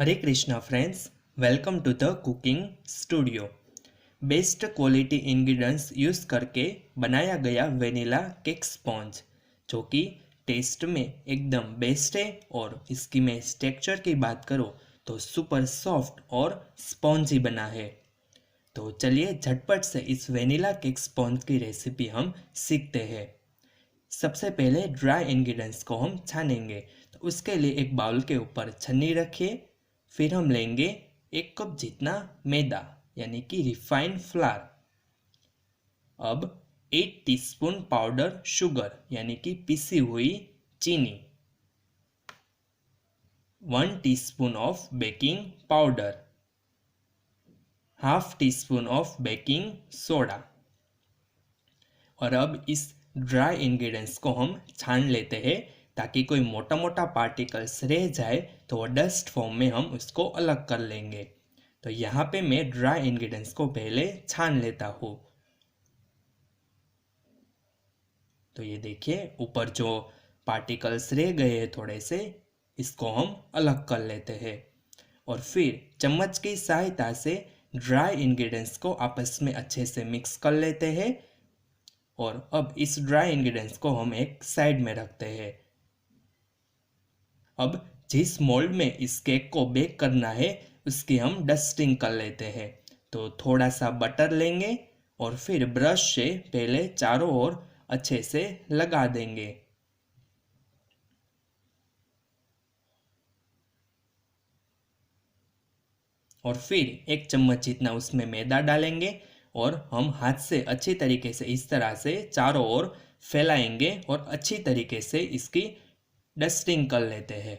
Hare Krishna friends, welcome to the cooking studio. Best quality ingredients use करके बनाया गया vanilla cake sponge, जो कि टेस्ट में एकदम बेस्ट है। और इसकी मैं टेक्सचर की बात करूँ तो सुपर सॉफ्ट और स्पॉन्जी बना है। तो चलिए झटपट से इस वेनिला केक स्पॉन्ज की रेसिपी हम सीखते हैं। सबसे पहले ड्राई इंग्रेडिएंट्स को हम छानेंगे। तो उसके लिए एक बाउल के ऊपर छन्नी रखिए। फिर हम लेंगे 1 कप जितना मैदा यानी कि रिफाइंड फ्लावर। अब 8 टीस्पून पाउडर शुगर यानी कि पिसी हुई चीनी, 1 teaspoon of baking powder, half tea spoon of baking soda. और अब इस ड्राई इंग्रेडिएंट्स को हम छान लेते हैं ताकि कोई मोटा मोटा पार्टिकल्स रह जाए तो वो डस्ट फॉर्म में हम उसको अलग कर लेंगे। तो यहाँ पे मैं ड्राई इंग्रेडिएंट्स को पहले छान लेता हूँ। तो ये देखिए ऊपर जो पार्टिकल्स रह गए हैं थोड़े से, इसको हम अलग कर लेते हैं। और फिर चम्मच की सहायता से ड्राई इंग्रेडिएंट्स को आपस में अच्छे से मिक्स कर लेते हैं। और अब इस ड्राई इंग्रेडिएंट्स को हम एक साइड में रखते हैं। अब जिस मोल्ड में इस केक को बेक करना है उसकी हम डस्टिंग कर लेते हैं। तो थोड़ा सा बटर लेंगे और फिर ब्रश से पहले चारों ओर अच्छे से लगा देंगे। और फिर 1 चम्मच जितना उसमें मैदा डालेंगे और हम हाथ से अच्छी तरीके से इस तरह से चारों ओर फैलाएंगे और अच्छी तरीके से इसकी डस्टिंग कर लेते हैं।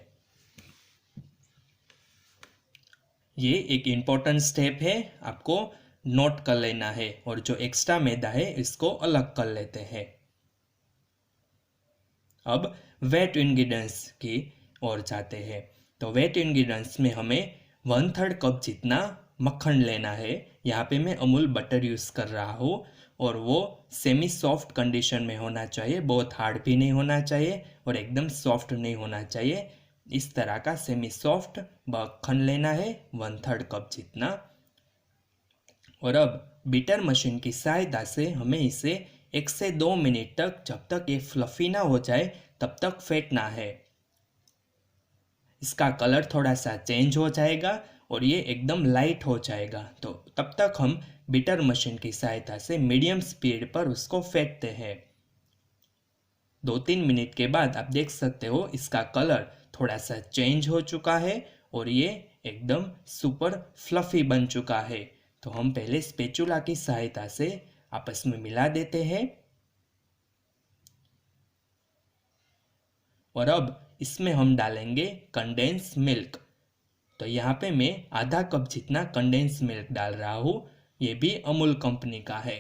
ये एक इम्पोर्टेंट स्टेप है, आपको नोट कर लेना है। और जो एक्स्ट्रा मैदा है इसको अलग कर लेते हैं। अब वेट इंग्रेडिएंट्स की ओर जाते हैं। तो वेट इंग्रेडिएंट्स में हमें 1/3 कप जितना मक्खन लेना है। यहाँ पे मैं अमूल बटर यूज़ कर रहा हूँ और वो सेमी सॉफ्ट कंडीशन में होना चाहिए, बहुत हार्ड भी नहीं होना चाहिए और एकदम सॉफ्ट नहीं होना चाहिए। इस तरह का सेमी सॉफ्ट मक्खन लेना है, 1/3 कप जितना। और अब बीटर मशीन की सहायता से हमें इसे 1 से 2 मिनट तक, जब तक ये फ्लफी ना हो जाए तब तक फेंटना है। इसका कलर थोड़ा सा चेंज हो जाएगा और ये एकदम लाइट हो जाएगा। तो तब तक हम बीटर मशीन की सहायता से मीडियम स्पीड पर उसको फेंटते हैं। 2-3 मिनट के बाद आप देख सकते हो इसका कलर थोड़ा सा चेंज हो चुका है और ये एकदम सुपर फ्लफी बन चुका है। तो हम पहले स्पैचुला की सहायता से आपस में मिला देते हैं। और अब इसमें हम डालेंगे कंडेंस मिल्क। तो यहाँ पे मैं आधा कप जितना कंडेंस मिल्क डाल रहा हूँ। ये भी अमूल कंपनी का है।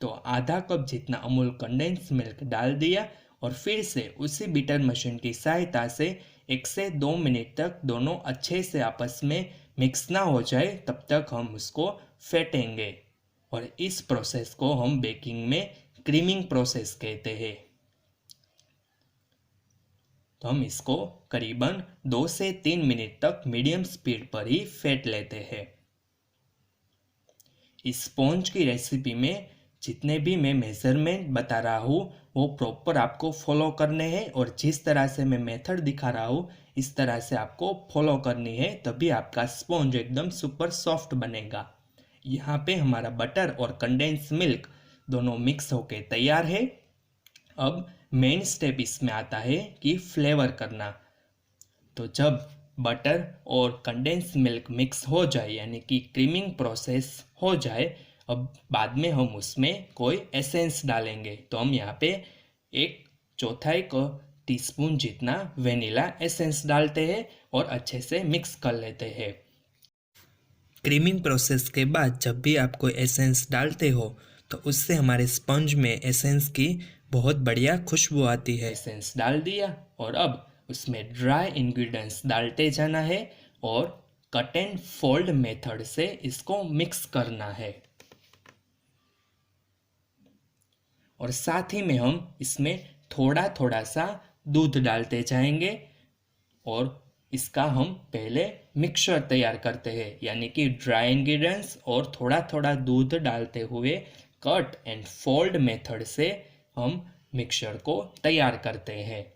तो आधा कप जितना अमूल कंडेंस मिल्क डाल दिया और फिर से उसी बीटर मशीन की सहायता से 1 से 2 मिनट तक दोनों अच्छे से आपस में मिक्स ना हो जाए तब तक हम उसको फेंटेंगे। और इस प्रोसेस को हम बेकिंग में क्रीमिंग प्रोसेस कहते हैं। तो हम इसको करीबन 2 से 3 मिनट तक मीडियम स्पीड पर ही फेंट लेते हैं। इस स्पॉन्ज की रेसिपी में जितने भी मैं मेजरमेंट बता रहा हूँ वो प्रॉपर आपको फॉलो करने हैं। और जिस तरह से मैं मेथड दिखा रहा हूँ इस तरह से आपको फॉलो करनी है, तभी आपका स्पॉन्ज एकदम सुपर सॉफ्ट बनेगा। यहाँ पे हमारा बटर और कंडेंस मिल्क दोनों मिक्स होके तैयार है। अब मेन स्टेप इसमें आता है कि फ्लेवर करना। तो जब बटर और कंडेंस मिल्क मिक्स हो जाए यानी कि क्रीमिंग प्रोसेस हो जाए, अब बाद में हम उसमें कोई एसेंस डालेंगे। तो हम यहाँ पे 1/4 टीस्पून जितना वेनिला एसेंस डालते हैं और अच्छे से मिक्स कर लेते हैं। क्रीमिंग प्रोसेस के बाद जब भी आप कोई एसेंस डालते हो तो उससे हमारे स्पंज में एसेंस की बहुत बढ़िया खुशबू आती है। एसेंस डाल दिया और अब उसमें ड्राई इंग्रेडिएंट्स डालते जाना है और कट एंड फोल्ड मेथड से इसको मिक्स करना है। और साथ ही में हम इसमें थोड़ा थोड़ा सा दूध डालते जाएंगे और इसका हम पहले मिक्सचर तैयार करते हैं, यानी कि ड्राई इंग्रेडिएंट्स और थोड़ा थोड़ा दूध डालते हुए कट एंड फोल्ड मेथड से हम मिक्सचर को तैयार करते हैं।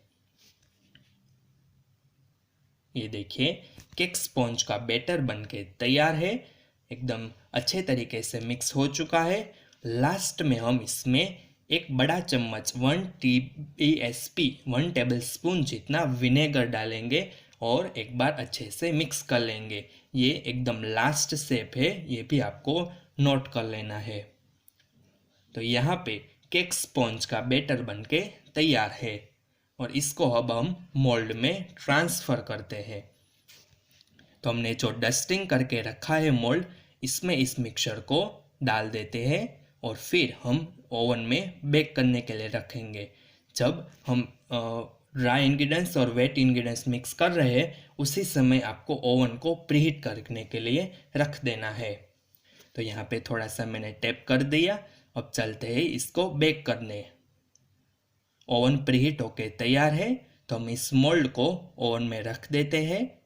ये देखिए केक स्पॉन्ज का बैटर बनके तैयार है, एकदम अच्छे तरीके से मिक्स हो चुका है। लास्ट में हम इसमें एक बड़ा चम्मच 1 टेबल स्पून जितना विनेगर डालेंगे और एक बार अच्छे से मिक्स कर लेंगे। ये एकदम लास्ट स्टेप है, ये भी आपको नोट कर लेना है। तो यहाँ पे केक स्पॉन्ज का बैटर बनके तैयार है और इसको अब हम मोल्ड में ट्रांसफ़र करते हैं। तो हमने जो डस्टिंग करके रखा है मोल्ड, इसमें इस मिक्सचर को डाल देते हैं और फिर हम ओवन में बेक करने के लिए रखेंगे। जब हम ड्राई इंग्रेडिएंट्स और वेट इंग्रेडिएंट्स मिक्स कर रहे हैं, उसी समय आपको ओवन को प्रीहीट करने के लिए रख देना है। तो यहाँ पे थोड़ा सा मैंने टैप कर दिया। अब चलते हैं इसको बेक करने। ओवन प्रीहीट होके तैयार है, तो हम इस मोल्ड को ओवन में रख देते हैं।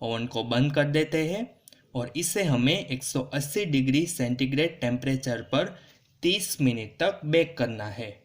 ओवन को बंद कर देते हैं और इसे हमें 180 डिग्री सेंटीग्रेड टेम्परेचर पर 30 मिनट तक बेक करना है।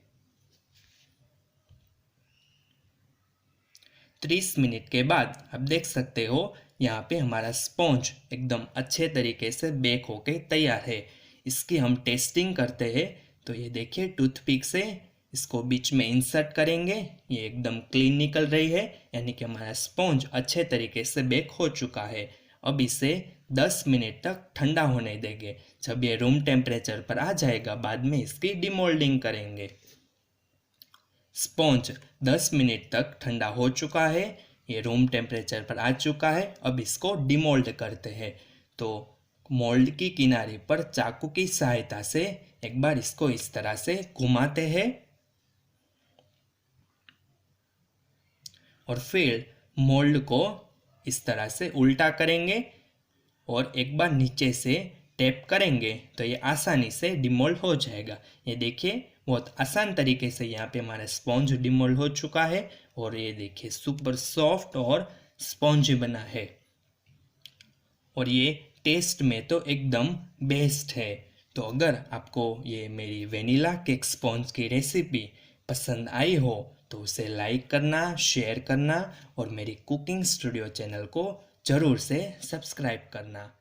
30 मिनट के बाद आप देख सकते हो यहाँ पे हमारा स्पॉन्ज एकदम अच्छे तरीके से बेक होके तैयार है। इसकी हम टेस्टिंग करते हैं। तो ये देखिए टूथपिक से इसको बीच में इंसर्ट करेंगे, ये एकदम क्लीन निकल रही है, यानी कि हमारा स्पॉन्ज अच्छे तरीके से बेक हो चुका है। अब इसे 10 मिनट तक ठंडा होने देंगे। जब ये रूम टेम्परेचर पर आ जाएगा, बाद में इसकी डिमोल्डिंग करेंगे। स्पॉन्ज 10 मिनट तक ठंडा हो चुका है, ये रूम टेम्परेचर पर आ चुका है। अब इसको डिमोल्ड करते हैं। तो मोल्ड की किनारे पर चाकू की सहायता से एक बार इसको इस तरह से घुमाते हैं और फिर मोल्ड को इस तरह से उल्टा करेंगे और एक बार नीचे से टैप करेंगे तो ये आसानी से डिमोल्ड हो जाएगा। ये देखिए बहुत आसान तरीके से यहाँ पे हमारा स्पॉन्ज डिमोल्ड हो चुका है और ये देखिए सुपर सॉफ्ट और स्पॉन्जी बना है और ये टेस्ट में तो एकदम बेस्ट है। तो अगर आपको ये मेरी वेनिला केक स्पॉन्ज की रेसिपी पसंद आई हो तो उसे लाइक करना, शेयर करना और मेरी कुकिंग स्टूडियो चैनल को ज़रूर से सब्सक्राइब करना।